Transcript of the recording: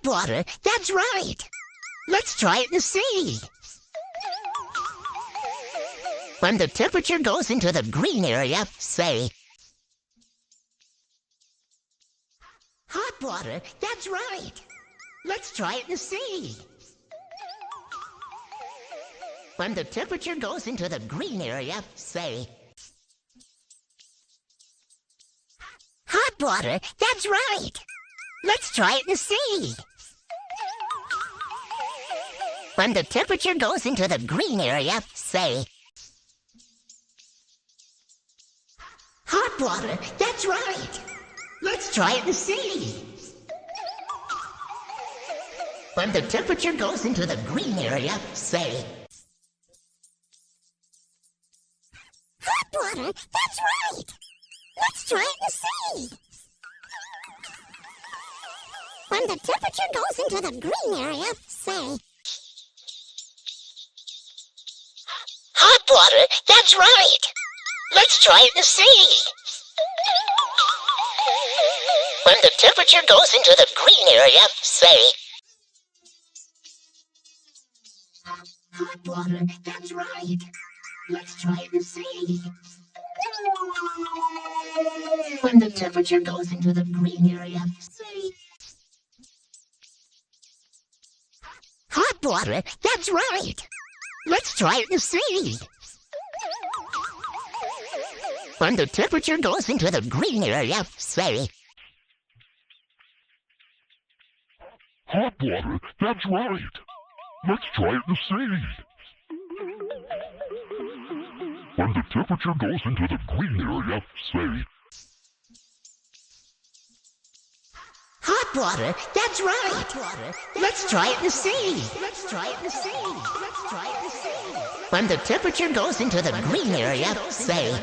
Hot water, that's right. Let's try it in the sea. When the temperature goes into the green area, say, hot water, that's right. Let's try it in the sea. When the temperature goes into the green area, say, hot water, that's right. Let's try it in the sea. When the temperature goes into the green area, say, hot water, that's right. Let's try it in the sea. When the temperature goes into the green area, say, hot water, that's right. Let's try it in the sea. When the temperature goes into the green area, say, hot water, that's right. Let's try it in the sea. When the temperature goes into the green area, say, hot water, that's right. Let's try it in the sea. When the temperature goes into the green area, say, hot water, that's right. Let's try it in the sea. When the temperature goes into the green area, say, hot water, that's right. Let's try it in the sea. When the temperature goes into the green area, say, hot water, that's right. Let's try it in the sea. Let's try it in the sea. Let's try it in the sea. When the temperature goes into the green area, say,